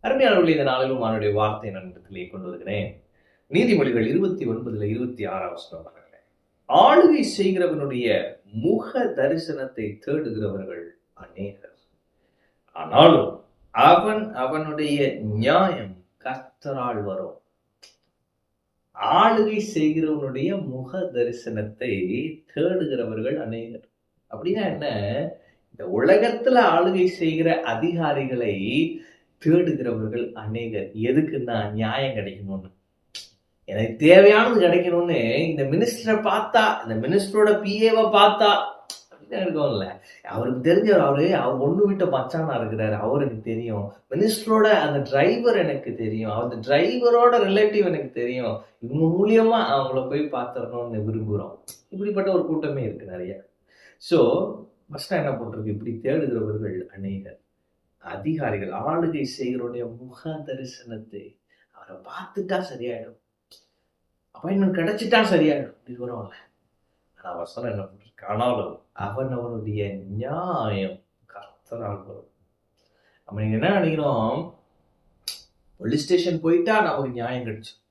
அருமையானவர்களே, இந்த நாளிலும் அவனுடைய வார்த்தை நான் இடத்திலே கொண்டு வருகிறேன். நீதிமொழிகள் 29:26 ஆளுகை செய்கிறவனுடைய முக தரிசனத்தை தேடுகிறவர்கள் அநேகர், ஆனாலும் அவனுடைய நியாயம் கர்த்தரால் வரும். ஆளுகை செய்கிறவனுடைய முக தரிசனத்தை தேடுகிறவர்கள் அநேகர். அப்படின்னா என்ன? இந்த உலகத்துல ஆளுகை செய்கிற அதிகாரிகளை தேடுகிறவர்கள் அநேகர். எதுக்குன்னா நியாயம் கிடைக்கணும்னு, எனக்கு தேவையானது கிடைக்கணும்னு. இந்த மினிஸ்டரை பார்த்தா, இந்த மினிஸ்டரோட பிஏவை பார்த்தா அப்படின்னு இருக்கும்ல, அவருக்கு தெரிஞ்சவர், அவர் ஒண்ணு விட்ட மச்சானா இருக்கிறாரு, அவர் எனக்கு தெரியும். மினிஸ்டரோட அந்த டிரைவர் எனக்கு தெரியும், அந்த டிரைவரோட ரிலேட்டிவ் எனக்கு தெரியும், இவங்க மூலியமா அவங்கள போய் பார்த்துடணும்னு விரும்புகிறோம். இப்படிப்பட்ட ஒரு கூட்டமே இருக்கு நிறைய. ஸோ ஃபர்ஸ்ட் என்ன போட்டிருக்கு? இப்படி தேடுகிறவர்கள் அநேகர். அதிகாரிகள் ஆளுகை செய்கிறோடைய முக தரிசனத்தை அவரை பார்த்துட்டா சரியாயிடும், அப்பாயின்மெண்ட் கிடைச்சிட்டா சரியாயிடும், இது வரும்ல. ஆனா வசனம் என்ன பண்றது? ஆனாலும் அவனுடைய நியாயம் கர்த்தரால் வரும். நம்ம நீங்க என்ன நினைக்கிறோம்? போலீஸ் ஸ்டேஷன் போயிட்டா நமக்கு நியாயம் கிடைச்சிடும்,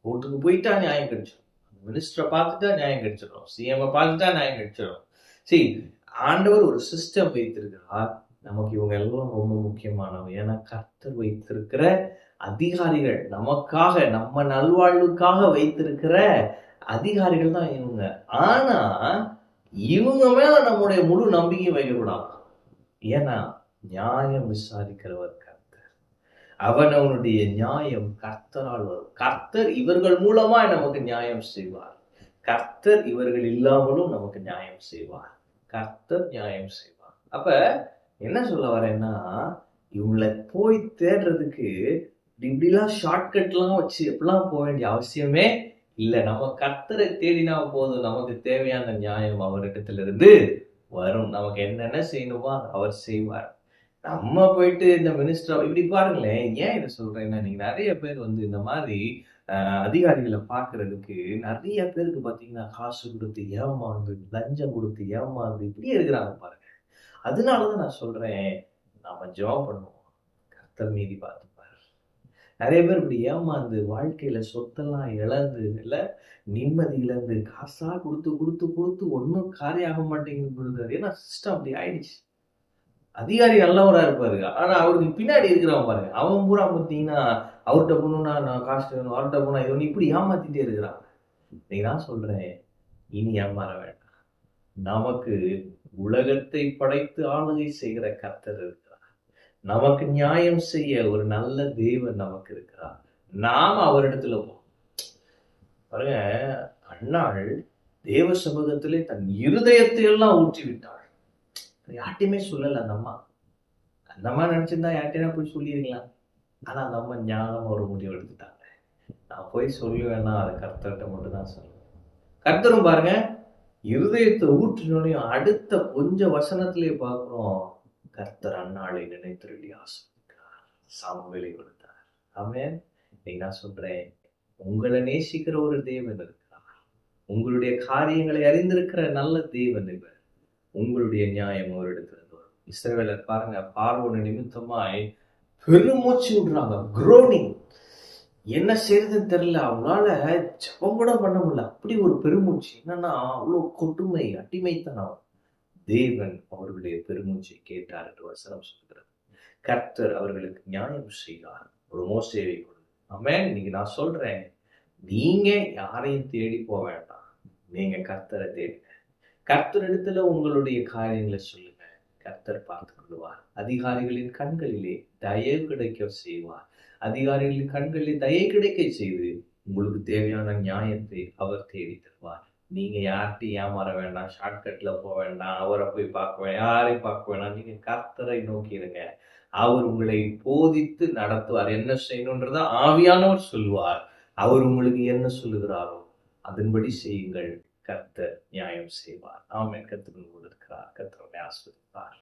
கோர்ட்டுக்கு போயிட்டா நியாயம் கிடைச்சிடும், மினிஸ்டரை பார்த்துட்டா நியாயம் கிடைச்சிடும், சிஎம் பார்த்துட்டா நியாயம் கிடைச்சிடும். சரி, ஆண்டவர் ஒரு சிஸ்டம் வைத்திருக்கிறார். நமக்கு இவங்க எல்லாம் ரொம்ப முக்கியமானவங்க. ஏன்னா கர்த்தர் வைத்திருக்கிற அதிகாரிகள், நமக்காக நம்ம நல்வாழ்வுக்காக வைத்திருக்கிற அதிகாரிகள் தான் இவங்க. ஆனா இவங்க மேல நம்முடைய முழு நம்பிக்கை வைக்கக்கூடாது. ஏன்னா நியாயம் விசாரிக்கிறவர் கர்த்தர். அவனுடைய நியாயம் கர்த்தரால் வரும். கர்த்தர் இவர்கள் மூலமா நமக்கு நியாயம் செய்வார். கர்த்தர் இவர்கள் இல்லாமலும் நமக்கு நியாயம் செய்வார். கர்த்தர் நியாயம் செய்வார். அப்ப என்ன சொல்ல வரேன்னா, இவங்களை போய் தேடுறதுக்கு இப்படிலாம் ஷார்ட்கட்லாம் வச்சு எப்படிலாம் போக வேண்டிய அவசியமே இல்லை. நம்ம கர்த்தரை தேடினா போதும், நமக்கு தேவையான நியாயம் அவரிடத்திலிருந்து வரும். நமக்கு என்னென்ன செய்யணுமோ அவர் செய்வார். நம்ம போயிட்டு இந்த மினிஸ்டர் இப்படி பாருங்களேன். ஏன் இதை சொல்றேன்னா, நீங்க நிறைய பேர் இந்த மாதிரி அதிகாரிகளை பார்க்கறதுக்கு நிறைய பேருக்கு பார்த்தீங்கன்னா காசு கொடுத்து ஏமாந்து, லஞ்சம் கொடுத்து ஏமாந்து இப்படியே இருக்கிறாங்க பாருங்க. அதனாலதான் நான் சொல்றேன், நாம ஜெபம் பண்ணுவோம், கர்த்தர் மீதி பார்த்துப்பாரு. நிறைய பேர் இப்படி ஏமாந்து வாழ்க்கையில சொத்தெல்லாம் இழந்து, இல்ல நிம்மதி இழந்து, காசா கொடுத்து கொடுத்து கொடுத்து ஒன்றும் காரியம் ஆக மாட்டேங்குது. ஏன்னா சிஸ்டம் அப்படி ஆயிடுச்சு. அதிகாரி நல்லவரா இருப்பாரு, ஆனா அவருக்கு பின்னாடி இருக்கிறவன் பாருங்க, அவன் பூரா பார்த்தீங்கன்னா அவர்கிட்ட போகணும்னா நான் காசு வேணும், அவர்கிட்ட போனா இவன் இப்படி ஏமாத்திட்டே இருக்கிறான். நீ தான் சொல்றேன், இனி ஏமாற வேண்டாம். நமக்கு உலகத்தை படைத்து ஆளுகை செய்கிற கர்த்தர் இருக்கிறார். நமக்கு நியாயம் செய்ய ஒரு நல்ல தேவன் நமக்கு இருக்கிறார். நாம அவரிடத்துல போவோம். பாருங்க, அன்னாள் தேவ சமூகத்திலே தன் இருதயத்தை எல்லாம் ஊற்றி விட்டாள். யார்ட்டையுமே சொல்லல அந்த அம்மா. அந்த அம்மா நினைச்சிருந்தா யார்ட்டையா போய் சொல்லிருக்கலாம். ஆனா அந்த அம்மா ஞானம் ஒரு முடிவு எடுத்துட்டாங்க. நான் போய் சொல்லுவேன்னா அது கர்த்தர்கிட்ட மட்டும் தான் சொல்லுவேன். கர்த்தரும் பாருங்க, இருதயத்தை ஊற்றினோடையும் அடுத்த கொஞ்ச வசனத்திலே பார்க்கிறோம், கர்த்தர் அன்னாளை நினைத்திருடி ஆசீர்வதிக்கிறார், சாமுவேலை கொடுத்தார். ஆமென். இன்னைக்கு நான் சொல்றேன், உங்களை நேசிக்கிற ஒரு தேவன் இருக்கிறார். உங்களுடைய காரியங்களை அறிந்திருக்கிற நல்ல தேவன் இவர். உங்களுடைய நியாயம் ஒரு இடத்துல வரும். இஸ்ரவேலர் பாருங்க, பார்வோன் நிமித்தமாய் பெருமூச்சு விடுறாங்க, குரோனிங். என்ன செய்யறதுன்னு தெரியல, அவங்களால ஜெபம் கூட பண்ண முடியல. அப்படி ஒரு பெருமூச்சு. என்னன்னா அவ்வளவு கொடுமை, அடிமைத்தனம். தேவன் அவர்களுடைய பெருமூச்சை கேட்டார் என்று வசனம் சொல்கிறது. கர்த்தர் அவர்களுக்கு நியாயம் செய்தார். ஒரு மோசேவை கொடு. ஆமென். இன்னைக்கு நான் சொல்றேன், நீங்க யாரையும் தேடி போக வேண்டாம், நீங்க கர்த்தரை தேடுங்க. கர்த்தர் இடத்துல உங்களுடைய காரியங்களை சொல்லுங்க, கர்த்தர் பார்த்து கொள்வார். அதிகாரிகளின் கண்களிலே தயவு கிடைக்க செய்வார். அதிகாரிகளின் கண்களில் தயை கிடைக்க செய்து உங்களுக்கு தேவையான நியாயத்தை அவர் தேடி தருவார். நீங்க யார்கிட்டையும் ஏமாற வேண்டாம், ஷார்ட்கட்ல போக வேண்டாம், அவரை போய் பார்க்க வேண்டாம், யாரையும் பார்க்க வேண்டாம். நீங்க கர்த்தரை நோக்கிடுங்க. அவர் உங்களை போதித்து நடத்துவார். என்ன செய்யணும்ன்றத ஆவியானவர் சொல்லுவார். அவர் உங்களுக்கு என்ன சொல்லுகிறாரோ அதன்படி செய்யுங்கள். கர்த்தர் நியாயம் செய்வார். ஆமென். கர்த்தர் இருக்கிறார். கர்த்தரை ஆசீர்வதிப்பார்.